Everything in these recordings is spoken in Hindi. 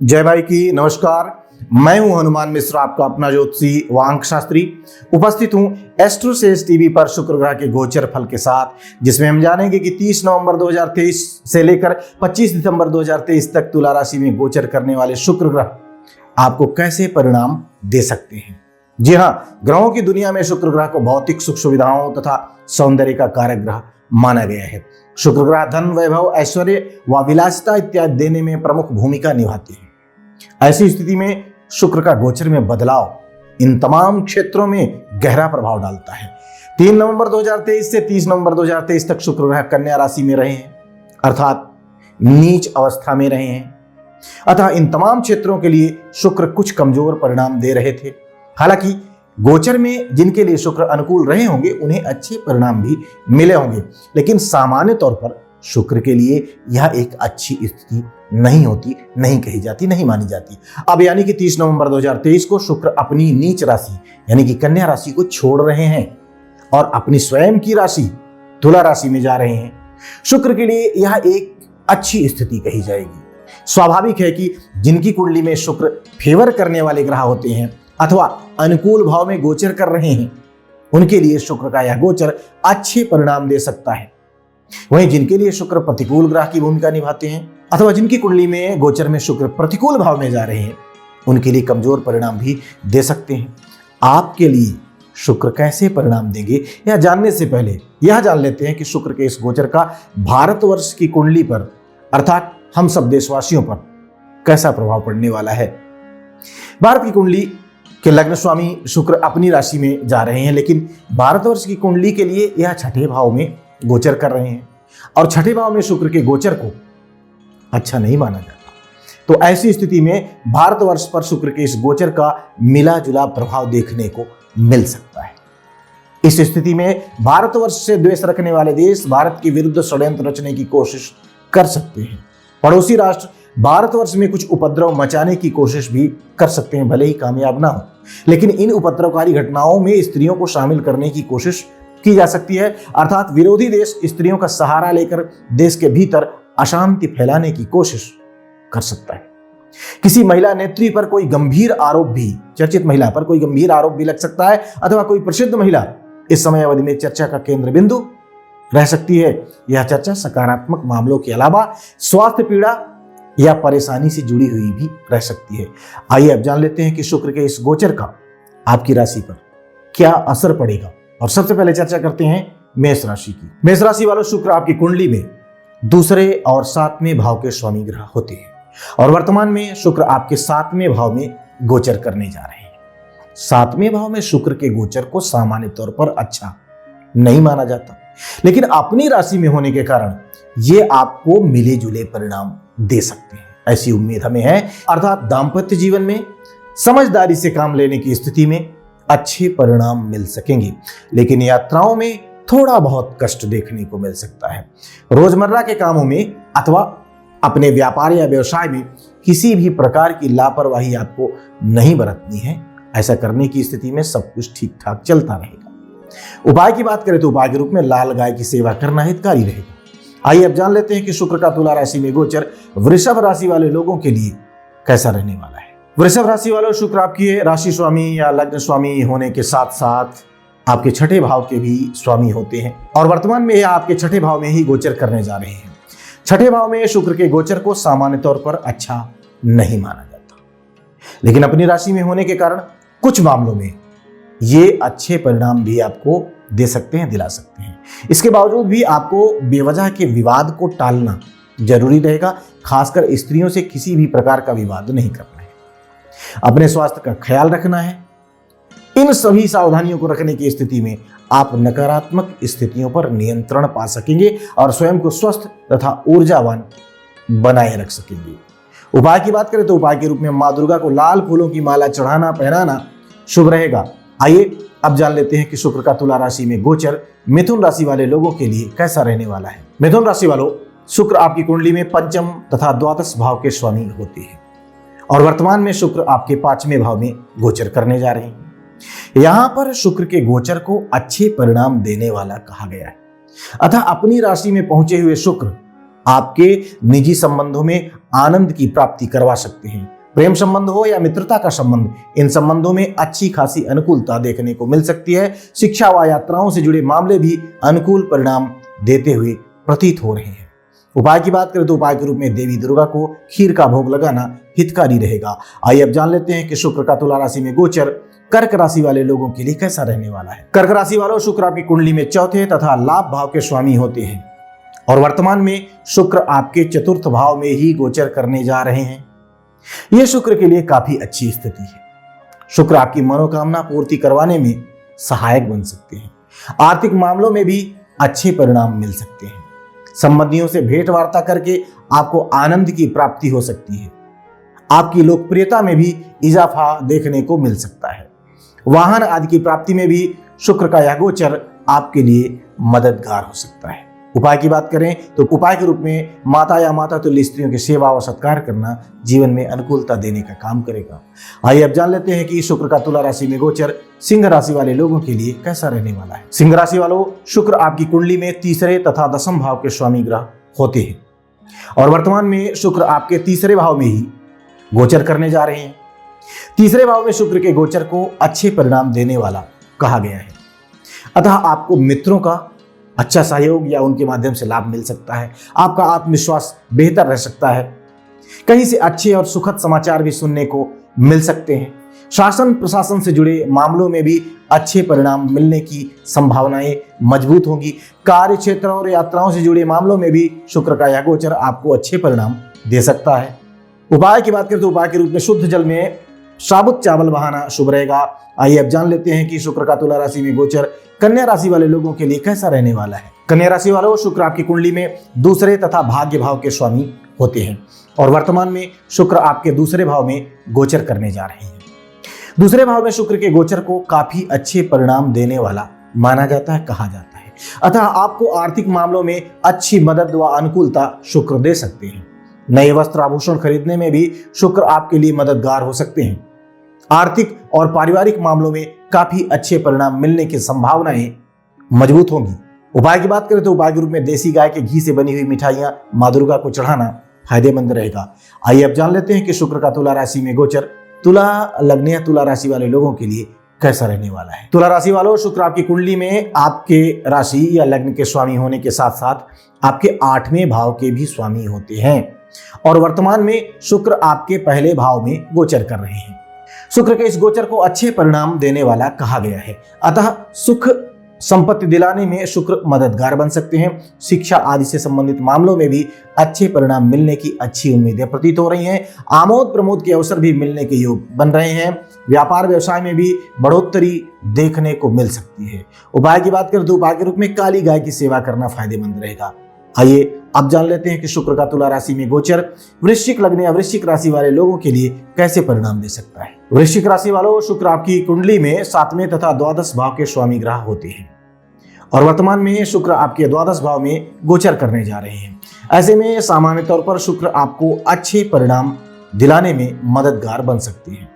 जय भाई की नमस्कार। मैं हूं हनुमान मिश्रा, आपका अपना ज्योतिषी व अंक शास्त्री। उपस्थित हूं एस्ट्रोसेज टीवी पर शुक्र ग्रह के गोचर फल के साथ, जिसमें हम जानेंगे कि 30 नवंबर 2023 से लेकर 25 दिसंबर 2023 तक तुला राशि में गोचर करने वाले शुक्र ग्रह आपको कैसे परिणाम दे सकते हैं। जी हाँ, ग्रहों की दुनिया में शुक्र ग्रह को भौतिक सुख सुविधाओं तथा सौंदर्य का कारक ग्रह माना गया है। शुक्र ग्रह धन, वैभव, ऐश्वर्य व विलासिता इत्यादि देने में प्रमुख भूमिका निभाते हैं। ऐसी स्थिति में शुक्र का गोचर में बदलाव इन तमाम क्षेत्रों में गहरा प्रभाव डालता है। 3 नवंबर 2023 से 30 नवंबर 2023 तक शुक्र ग्रह कन्या राशि में रहे हैं, अर्थात नीच अवस्था में रहे हैं। अतः इन तमाम क्षेत्रों के लिए शुक्र कुछ कमजोर परिणाम दे रहे थे। हालांकि गोचर में जिनके लिए शुक्र अनुकूल रहे होंगे उन्हें अच्छे परिणाम भी मिले होंगे, लेकिन सामान्य तौर पर शुक्र के लिए यह एक अच्छी स्थिति नहीं होती, नहीं कही जाती, नहीं मानी जाती। अब यानी कि 30 नवंबर 2023 को शुक्र अपनी नीच राशि यानी कि कन्या राशि को छोड़ रहे हैं और अपनी स्वयं की राशि तुला राशि में जा रहे हैं। शुक्र के लिए यह एक अच्छी स्थिति कही जाएगी। स्वाभाविक है कि जिनकी कुंडली में शुक्र फेवर करने वाले ग्रह होते हैं अथवा अनुकूल भाव में गोचर कर रहे हैं, उनके लिए शुक्र का यह गोचर अच्छे परिणाम दे सकता है। वहीं जिनके लिए शुक्र प्रतिकूल ग्रह की भूमिका निभाते हैं अथवा जिनकी कुंडली में गोचर में शुक्र प्रतिकूल भाव में जा रहे हैं, उनके लिए कमजोर परिणाम भी दे सकते हैं। आपके लिए शुक्र कैसे परिणाम देंगे यह जानने से पहले यह जान लेते हैं कि शुक्र के इस गोचर का भारतवर्ष की कुंडली पर अर्थात हम सब देशवासियों पर कैसा प्रभाव पड़ने वाला है। भारत की कुंडली के लग्न स्वामी शुक्र अपनी राशि में जा रहे हैं, लेकिन भारतवर्ष की कुंडली के लिए यह छठे भाव में गोचर कर रहे हैं और छठे भाव में शुक्र के गोचर को अच्छा नहीं माना जाता। तो ऐसी स्थिति में भारतवर्ष पर शुक्र के इस गोचर का मिला जुला प्रभाव देखने को मिल सकता है। इस स्थिति में भारतवर्ष से द्वेष रखने वाले देश भारत के विरुद्ध षड्यंत्र रचने की कोशिश कर सकते हैं। पड़ोसी राष्ट्र भारतवर्ष में कुछ उपद्रव मचाने की कोशिश भी कर सकते हैं, भले ही कामयाब ना हो, लेकिन इन उपद्रवकारी घटनाओं में स्त्रियों को शामिल करने की कोशिश की जा सकती है। अर्थात विरोधी देश स्त्रियों का सहारा लेकर देश के भीतर अशांति फैलाने की कोशिश कर सकता है। किसी महिला नेत्री पर कोई गंभीर आरोप भी, चर्चित महिला पर कोई गंभीर आरोप भी लग सकता है अथवा कोई प्रसिद्ध महिला इस समय अवधि में चर्चा का केंद्र बिंदु रह सकती है। यह चर्चा सकारात्मक मामलों के अलावा स्वास्थ्य पीड़ा या परेशानी से जुड़ी हुई भी रह सकती है। आइए अब जान लेते हैं कि शुक्र के इस गोचर का आपकी राशि पर क्या असर पड़ेगा। और सबसे पहले चर्चा करते हैं मेष राशि की। मेष राशि वालों, शुक्र आपकी कुंडली में दूसरे और 7वें भाव के स्वामी ग्रह होते हैं और वर्तमान में शुक्र आपके 7वें भाव में गोचर करने जा रहे हैं। 7वें भाव में शुक्र के गोचर को सामान्य तौर पर अच्छा नहीं माना जाता, लेकिन अपनी राशि में होने के कारण ये आपको मिले जुले परिणाम दे सकते हैं, ऐसी उम्मीद हमें है। अर्थात दांपत्य जीवन में समझदारी से काम लेने की स्थिति में अच्छे परिणाम मिल सकेंगे, लेकिन यात्राओं में थोड़ा बहुत कष्ट देखने को मिल सकता है। रोजमर्रा के कामों में अथवा अपने व्यापार या व्यवसाय में किसी भी प्रकार की लापरवाही आपको नहीं बरतनी है। ऐसा करने की स्थिति में सब कुछ ठीक ठाक चलता रहेगा। उपाय की बात करें तो उपाय के रूप में लाल गाय की सेवा करना हितकारी रहेगा। आइए अब जान लेते हैं कि शुक्र का तुला राशि में गोचर वृषभ राशि वाले लोगों के लिए कैसा रहने वाला है। वृषभ राशि वालों, शुक्र आपकी राशि स्वामी या लग्न स्वामी होने के साथ साथ आपके छठे भाव के भी स्वामी होते हैं और वर्तमान में यह आपके छठे भाव में ही गोचर करने जा रहे हैं। छठे भाव में शुक्र के गोचर को सामान्य तौर पर अच्छा नहीं माना जाता, लेकिन अपनी राशि में होने के कारण कुछ मामलों में ये अच्छे परिणाम भी आपको दे सकते हैं, दिला सकते हैं। इसके बावजूद भी आपको बेवजह के विवाद को टालना जरूरी रहेगा। खासकर स्त्रियों से किसी भी प्रकार का विवाद नहीं करना है, अपने स्वास्थ्य का ख्याल रखना है। इन सभी सावधानियों को रखने की स्थिति में आप नकारात्मक स्थितियों पर नियंत्रण पा सकेंगे और स्वयं को स्वस्थ तथा ऊर्जावान बनाए रख सकेंगे। उपाय की बात करें तो उपाय के रूप में मां दुर्गा को लाल फूलों की माला चढ़ाना, पहनाना शुभ रहेगा। आइए अब जान लेते हैं कि शुक्र का तुला राशि में गोचर मिथुन राशि वाले लोगों के लिए कैसा रहने वाला है। मिथुन राशि वालों, शुक्र आपकी कुंडली में पंचम तथा द्वादश भाव के स्वामी होते हैं और वर्तमान में शुक्र आपके 5वें भाव में गोचर करने जा रहे हैं। यहां पर शुक्र के गोचर को अच्छे परिणाम देने वाला कहा गया है। अतः अपनी राशि में पहुंचे हुए शुक्र आपके निजी संबंधों में आनंद की प्राप्ति करवा सकते हैं। प्रेम संबंध हो या मित्रता का संबंध, इन संबंधों में अच्छी खासी अनुकूलता देखने को मिल सकती है। शिक्षा व यात्राओं से जुड़े मामले भी अनुकूल परिणाम देते हुए प्रतीत हो रहे हैं। उपाय की बात करें तो उपाय के रूप में देवी दुर्गा को खीर का भोग लगाना हितकारी रहेगा। आइए अब जान लेते हैं कि शुक्र का तुला राशि में गोचर कर्क राशि वाले लोगों के लिए कैसा रहने वाला है। कर्क राशि वालों, शुक्र आपकी कुंडली में चौथे तथा लाभ भाव के स्वामी होते हैं और वर्तमान में शुक्र आपके चतुर्थ भाव में ही गोचर करने जा रहे हैं। यह शुक्र के लिए काफी अच्छी स्थिति है। शुक्र आपकी मनोकामना पूर्ति करवाने में सहायक बन सकते हैं। आर्थिक मामलों में भी अच्छे परिणाम मिल सकते हैं। संबंधियों से भेंट वार्ता करके आपको आनंद की प्राप्ति हो सकती है। आपकी लोकप्रियता में भी इजाफा देखने को मिल सकता है। वाहन आदि की प्राप्ति में भी शुक्र का यह गोचर आपके लिए मददगार हो सकता है। उपाय की बात करें तो उपाय के रूप में माता या माता तुल्य स्त्रियों की सेवा व सत्कार करना जीवन में अनुकूलता देने का काम करेगा। आइए अब जान लेते हैं कि शुक्र का तुला राशि में गोचर सिंह राशि वाले लोगों के लिए कैसा रहने वाला है। सिंह राशि वालों, शुक्र आपकी कुंडली में तीसरे तथा दसम भाव के स्वामी ग्रह होते हैं और वर्तमान में शुक्र आपके तीसरे भाव में ही गोचर करने जा रहे हैं। तीसरे भाव में शुक्र के गोचर को अच्छे परिणाम देने वाला कहा गया है, अतः आपको मित्रों का अच्छा सहयोग या उनके माध्यम से लाभ मिल सकता है। आपका आत्मविश्वास बेहतर रह सकता है। कहीं से अच्छे और सुखद समाचार भी सुनने को मिल सकते हैं। शासन प्रशासन से जुड़े मामलों में भी अच्छे परिणाम मिलने की संभावनाएं मजबूत होंगी। कार्य क्षेत्र और यात्राओं से जुड़े मामलों में भी शुक्र का यह गोचर आपको अच्छे परिणाम दे सकता है। उपाय की बात करें तो उपाय के रूप में शुद्ध जल में साबुत चावल बहाना शुभ रहेगा। आइए अब जान लेते हैं कि शुक्र का तुला राशि में गोचर कन्या राशि वाले लोगों के लिए कैसा रहने वाला है। कन्या राशि वालों, शुक्र आपकी कुंडली में दूसरे तथा भाग्य भाव के स्वामी होते हैं और वर्तमान में शुक्र आपके दूसरे भाव में गोचर करने जा रहे हैं। दूसरे भाव में शुक्र के गोचर को काफी अच्छे परिणाम देने वाला माना जाता है, कहा जाता है। अतः आपको आर्थिक मामलों में अच्छी मदद व अनुकूलता शुक्र दे सकते हैं। नए वस्त्र आभूषण खरीदने में भी शुक्र आपके लिए मददगार हो सकते हैं। आर्थिक और पारिवारिक मामलों में काफी अच्छे परिणाम मिलने की संभावनाएं मजबूत होंगी। उपाय की बात करें तो उपाय के रूप में देसी गाय के घी से बनी हुई मिठाइयां मां दुर्गा को चढ़ाना फायदेमंद रहेगा। आइए अब जान लेते हैं कि शुक्र का तुला राशि में गोचर तुला लग्न या तुला राशि वाले लोगों के लिए कैसा रहने वाला है। तुला राशि वालों, शुक्र आपकी कुंडली में आपके राशि या लग्न के स्वामी होने के साथ साथ आपके 8वें भाव के भी स्वामी होते हैं और वर्तमान में शुक्र आपके पहले भाव में गोचर कर रहे हैं। शुक्र के इस गोचर को अच्छे परिणाम देने वाला कहा गया है, अतः सुख संपत्ति दिलाने में शुक्र मददगार बन सकते हैं। शिक्षा आदि से संबंधित मामलों में भी अच्छे परिणाम मिलने की अच्छी उम्मीदें प्रतीत हो रही हैं। आमोद प्रमोद के अवसर भी मिलने के योग बन रहे हैं। व्यापार व्यवसाय में भी बढ़ोतरी देखने को मिल सकती है। उपाय की बात करें तो उपाय के रूप में काली गाय की सेवा करना फायदेमंद रहेगा। आइए अब जान लेते हैं कि शुक्र का तुला राशि में गोचर वृश्चिक लग्न या वृश्चिक राशि वाले लोगों के लिए कैसे परिणाम दे सकता है। वृश्चिक राशि वालों, शुक्र आपकी कुंडली में 7वें तथा द्वादश भाव के स्वामी ग्रह होते हैं और वर्तमान में शुक्र आपके द्वादश भाव में गोचर करने जा रहे हैं। ऐसे में सामान्य तौर पर शुक्र आपको अच्छे परिणाम दिलाने में मददगार बन सकते हैं।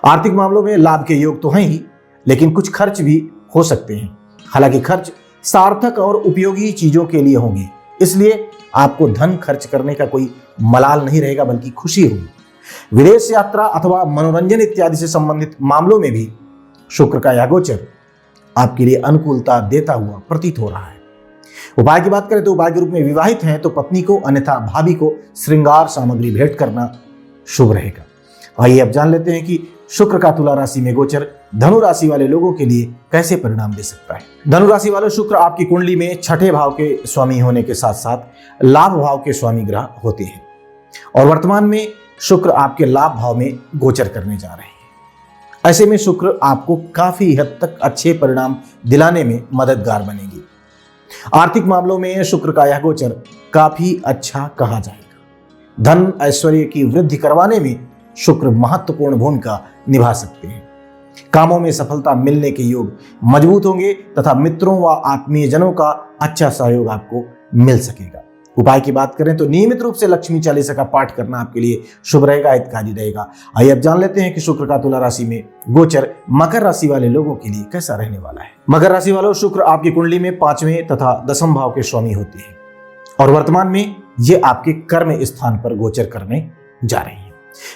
आर्थिक मामलों में लाभ के योग तो हैं ही, लेकिन कुछ खर्च भी हो सकते हैं। हालांकि खर्च सार्थक और उपयोगी चीजों के लिए होंगे, इसलिए आपको धन खर्च करने का कोई मलाल नहीं रहेगा, बल्कि खुशी होगी। विदेश यात्रा अथवा मनोरंजन इत्यादि से संबंधित मामलों में भी शुक्र का यह गोचर आपके लिए अनुकूलता देता हुआ प्रतीत हो रहा है। उपाय की बात करें तो उपाय के रूप में विवाहित हैं तो पत्नी को अन्यथा भाभी को श्रृंगार सामग्री भेंट करना शुभ रहेगा। आइए अब जान लेते हैं कि शुक्र का तुला राशि में गोचर धनु राशि वाले लोगों के लिए कैसे परिणाम दे सकता है। धनु राशि वाले, शुक्र आपकी कुंडली में 6ठे भाव के स्वामी होने के साथ साथ लाभ भाव के स्वामी ग्रह होते हैं और वर्तमान में शुक्र आपके लाभ भाव में गोचर करने जा रहे हैं। ऐसे में शुक्र आपको काफी हद तक अच्छे परिणाम दिलाने में मददगार बनेगी। आर्थिक मामलों में शुक्र का यह गोचर काफी अच्छा कहा जाएगा। धन ऐश्वर्य की वृद्धि करवाने में शुक्र महत्वपूर्ण भूमिका निभा सकते हैं। कामों में सफलता मिलने के योग मजबूत होंगे तथा मित्रों व आत्मीय जनों का अच्छा सहयोग आपको मिल सकेगा। उपाय की बात करें तो नियमित रूप से लक्ष्मी चालीसा का पाठ करना आपके लिए शुभ रहेगा, हितकारी रहेगा। आइए अब जान लेते हैं कि शुक्र का तुला राशि में गोचर मकर राशि वाले लोगों के लिए कैसा रहने वाला है। मकर राशि वालों, शुक्र आपकी कुंडली में 5वें तथा 10वें भाव के स्वामी होते हैं और वर्तमान में ये आपके कर्म स्थान पर गोचर करने जा रही है।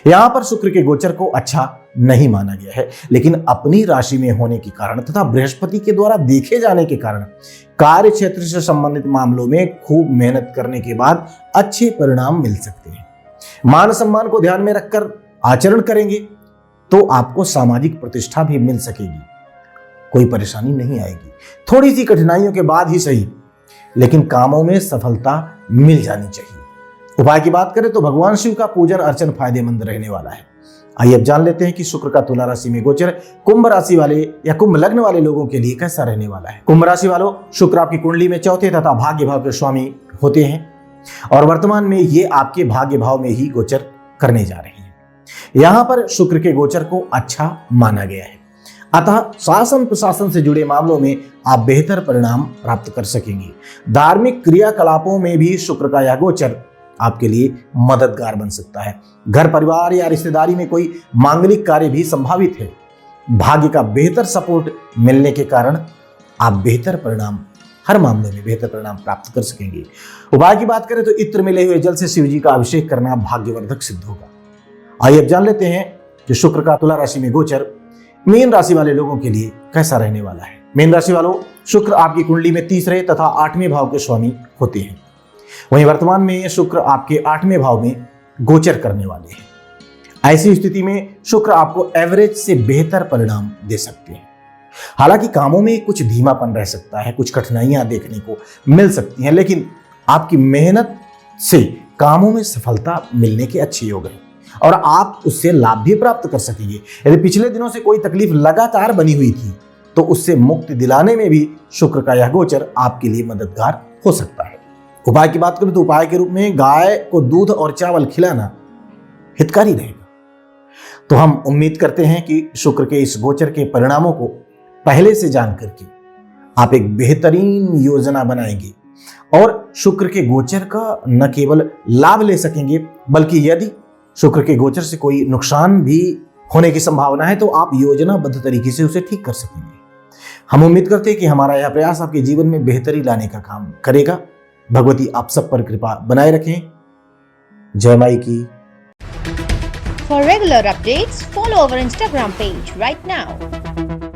यहां पर शुक्र के गोचर को अच्छा नहीं माना गया है, लेकिन अपनी राशि में होने के कारण तथा बृहस्पति के द्वारा देखे जाने के कारण कार्य क्षेत्र से संबंधित मामलों में खूब मेहनत करने के बाद अच्छे परिणाम मिल सकते हैं। मान सम्मान को ध्यान में रखकर आचरण करेंगे तो आपको सामाजिक प्रतिष्ठा भी मिल सकेगी, कोई परेशानी नहीं आएगी। थोड़ी सी कठिनाइयों के बाद ही सही, लेकिन कामों में सफलता मिल जानी चाहिए। उपाय की बात करें तो भगवान शिव का पूजन अर्चन फायदेमंद रहने वाला है। आइए अब जान लेते हैं कि शुक्र का तुला राशि में गोचर कुंभ राशि वाले या कुंभ लग्न वाले लोगों के लिए कैसा रहने वाला है। कुंभ राशि वालों, शुक्र आपकी कुंडली में चौथे तथा भाग्य भाव के स्वामी होते हैं और वर्तमान में ये आपके भाग्य भाव में ही गोचर करने जा रहे हैं। यहां पर शुक्र के गोचर को अच्छा माना गया है, अतः शासन प्रशासन से जुड़े मामलों में आप बेहतर परिणाम प्राप्त कर सकेंगे। धार्मिक क्रियाकलापों में भी शुक्र का यह गोचर आपके लिए मददगार बन सकता है। घर परिवार या रिश्तेदारी में कोई मांगलिक कार्य भी संभावित है। भाग्य का बेहतर सपोर्ट मिलने के कारण आप बेहतर परिणाम, हर मामले में बेहतर परिणाम प्राप्त कर सकेंगे। उपाय की बात करें तो इत्र मिले हुए जल से शिव जी का अभिषेक करना भाग्यवर्धक सिद्ध होगा। आइए अब जान लेते हैं कि शुक्र का तुला राशि में गोचर मीन राशि वाले लोगों के लिए कैसा रहने वाला है। मीन राशि वालों, शुक्र आपकी कुंडली में तीसरे तथा आठवें भाव के स्वामी होते हैं। वहीं वर्तमान में शुक्र आपके आठवें भाव में गोचर करने वाले हैं। ऐसी स्थिति में शुक्र आपको एवरेज से बेहतर परिणाम दे सकते हैं। हालांकि कामों में कुछ धीमापन रह सकता है, कुछ कठिनाइयां देखने को मिल सकती हैं, लेकिन आपकी मेहनत से कामों में सफलता मिलने के अच्छे योग हैं और आप उससे लाभ भी प्राप्त कर सकेंगे। यदि पिछले दिनों से कोई तकलीफ लगातार बनी हुई थी तो उससे मुक्ति दिलाने में भी शुक्र का यह गोचर आपके लिए मददगार हो सकता है। उपाय की बात करें तो उपाय के रूप में गाय को दूध और चावल खिलाना हितकारी रहेगा। तो हम उम्मीद करते हैं कि शुक्र के इस गोचर के परिणामों को पहले से जान करके आप एक बेहतरीन योजना बनाएंगे और शुक्र के गोचर का न केवल लाभ ले सकेंगे, बल्कि यदि शुक्र के गोचर से कोई नुकसान भी होने की संभावना है तो आप योजनाबद्ध तरीके से उसे ठीक कर सकेंगे। हम उम्मीद करते हैं कि हमारा यह प्रयास आपके जीवन में बेहतरी लाने का काम करेगा। भगवती आप सब पर कृपा बनाए रखें। जय माई की। For regular updates, follow our Instagram page right now.